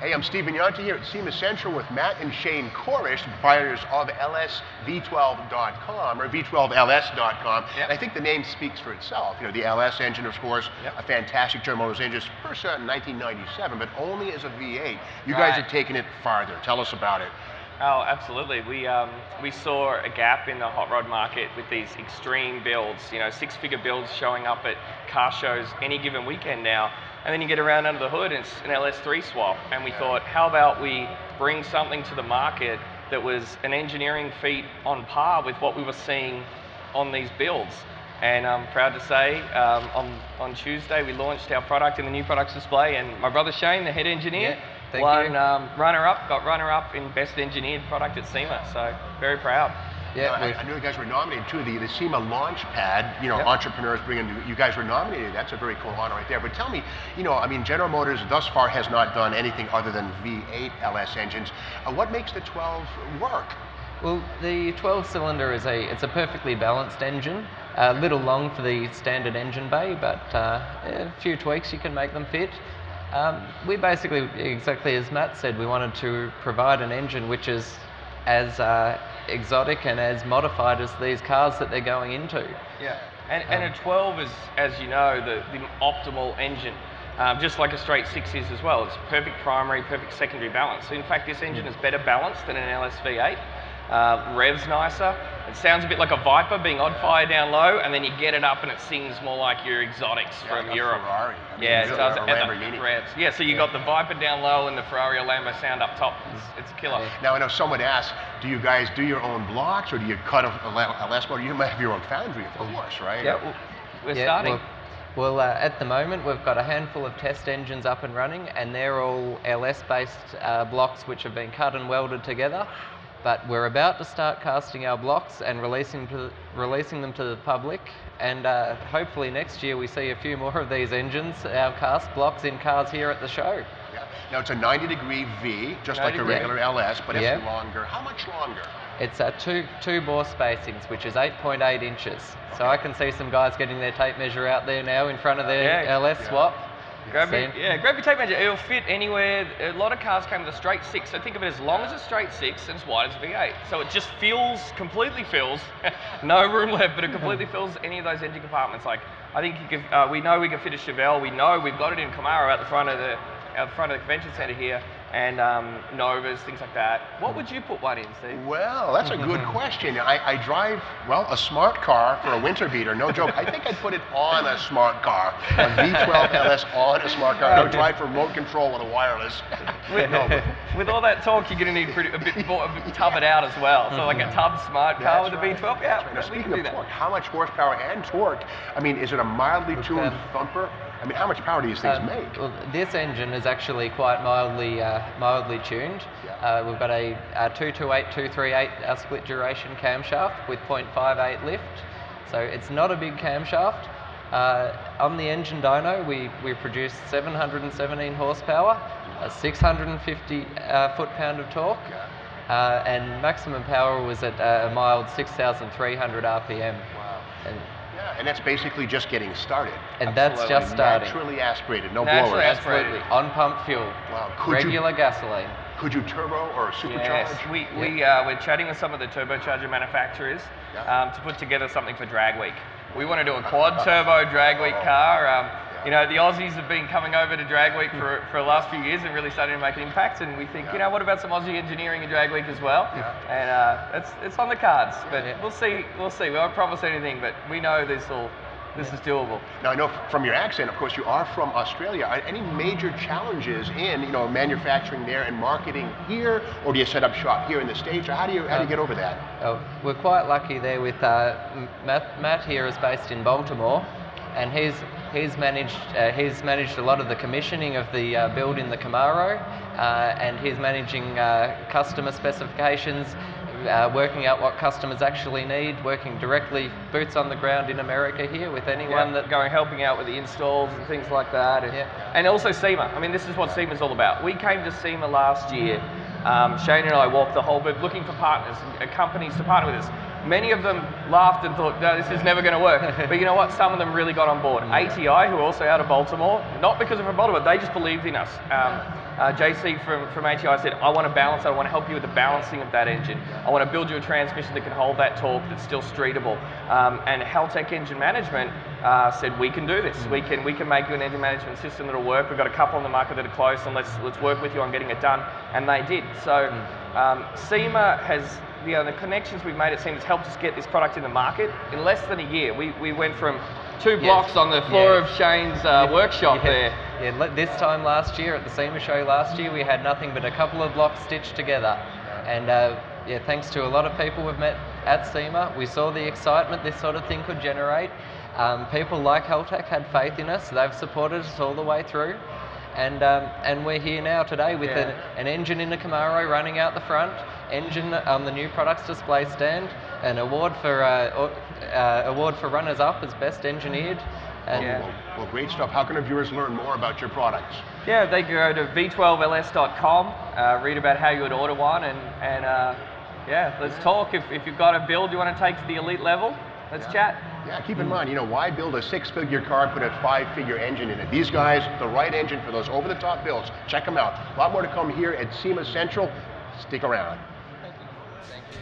Hey, I'm Steve Vignante here at SEMA Central with Matt and Shane Korish, the proprietors of LSV12.com or V12LS.com. Yep. I think the name speaks for itself. You know, the LS engine, of course, yep. a fantastic General Motors engine, first out in 1997, but only as a V8. You guys have taken it farther. Tell us about it. Oh, absolutely. We saw a gap in the hot rod market with these extreme builds, you know, six-figure builds showing up at car shows any given weekend now. And then you get around under the hood and it's an LS3 swap. And we thought, how about we bring something to the market that was an engineering feat on par with what we were seeing on these builds. And I'm proud to say, on Tuesday we launched our product in the new products display, and my brother Shane, the head engineer, got runner-up in best engineered product at SEMA. So very proud. Yeah, I know you guys were nominated too. The SEMA Launch Pad, you know, entrepreneurs bringing, you guys were nominated. That's a very cool honor right there. But tell me, you know, I mean, General Motors thus far has not done anything other than V8 LS engines. What makes the 12 work? Well, the 12-cylinder it's a perfectly balanced engine. A little long for the standard engine bay, but a few tweaks you can make them fit. We basically, exactly as Matt said, we wanted to provide an engine which is as exotic and as modified as these cars that they're going into. Yeah, and a 12 is, as you know, the optimal engine. Just like a straight 6 is as well. It's perfect primary, perfect secondary balance. So in fact, this engine is better balanced than an LS V8. Revs nicer. It sounds a bit like a Viper being odd fire down low, and then you get it up and it sings more like your exotics from like Europe. Ferrari. It does. Lamborghini. Revs. Yeah, so you got the Viper down low and the Ferrari or Lambo sound up top. It's a killer. Now I know someone asked, do you guys do your own blocks or do you cut a LS motor? You might have your own foundry, of course, right? Yeah, we're starting. Well, at the moment we've got a handful of test engines up and running, and they're all LS-based blocks which have been cut and welded together. But we're about to start casting our blocks and releasing them to the public, and hopefully next year we see a few more of these engines, our cast blocks, in cars here at the show. Yeah. Now it's a 90-degree V, just like a regular LS, but it's longer. How much longer? It's two bore spacings, which is 8.8 inches. So I can see some guys getting their tape measure out there now in front of their LS swap. Grab your tape measure. It'll fit anywhere. A lot of cars came with a straight 6, so think of it as long as a straight 6 and as wide as a V8. So it just completely fills, no room left, but it completely fills any of those engine compartments. Like, I think you could, we know we can fit a Chevelle. We know we've got it in Camaro out the front of the convention center here, and Novas, things like that. What would you put one in, Steve? Well, that's a good question. I drive, well, a smart car for a winter beater, no joke. I think I'd put it on a smart car, a V12 LS on a smart car. I would drive for remote control with a wireless. With all that talk, you're going to need a bit more, tub it out as well. So like a tub smart car with a V12, Now, speaking of torque, how much horsepower and torque? I mean, is it a mildly tuned thumper? I mean, how much power do these things make? Well, this engine is actually quite mildly tuned. We've got a 228/238 split duration camshaft with 0.58 lift, so it's not a big camshaft. On the engine dyno, we produced 717 horsepower, 650 foot-pound of torque, and maximum power was at a mild 6,300 RPM. Wow. And that's basically just getting started. And that's just starting. Naturally aspirated, no blowers. Absolutely, on-pump fuel, regular gasoline. Could you turbo or supercharge? Yes, we're chatting with some of the turbocharger manufacturers to put together something for Drag Week. We want to do a quad turbo Drag Week car. You know, the Aussies have been coming over to Drag Week for the last few years and really starting to make an impact, and we think, you know, what about some Aussie engineering in Drag Week as well? And it's on the cards, but we'll see. We won't promise anything, but we know this is doable. Now I know from your accent, of course, you are from Australia. Are any major challenges in, you know, manufacturing there and marketing here, or do you set up shop here in the States, or how do you get over that? We're quite lucky there with Matt here is based in Baltimore, and he's managed a lot of the commissioning of the build in the Camaro, and he's managing customer specifications, working out what customers actually need, working directly boots on the ground in America here with anyone helping out with the installs and things like that, and also SEMA. I mean, this is what SEMA's all about. We came to SEMA last year. Shane and I walked the whole bit looking for partners and companies to partner with us. Many of them laughed and thought, no, this is never going to work. But you know what? Some of them really got on board. ATI, who are also out of Baltimore, not because of a Baltimore, they just believed in us. JC from ATI said, I want to balance, I want to help you with the balancing of that engine. I want to build you a transmission that can hold that torque that's still streetable. And Haltech Engine Management said, we can do this. We can make you an engine management system that'll work. We've got a couple on the market that are close, and let's work with you on getting it done. And they did. So SEMA has, the connections we've made at SEMA has helped us get this product in the market in less than a year. We went from 2 blocks on the floor of Shane's workshop there. Yeah, this time last year at the SEMA show last year, we had nothing but a couple of blocks stitched together. And yeah, thanks to a lot of people we've met at SEMA, we saw the excitement this sort of thing could generate. People like Haltech had faith in us. They've supported us all the way through. And we're here now today with an engine in a Camaro running out the front, engine on the new products display stand, an award for runners-up as best engineered. And well, great stuff. How can our viewers learn more about your products? Yeah, they go to v12ls.com, read about how you would order one, and yeah, let's talk. If you've got a build you want to take to the elite level, let's chat. Yeah, keep in mind, why build a 6-figure car and put a 5-figure engine in it? These guys, the right engine for those over-the-top builds. Check them out. A lot more to come here at SEMA Central. Stick around. Thank you.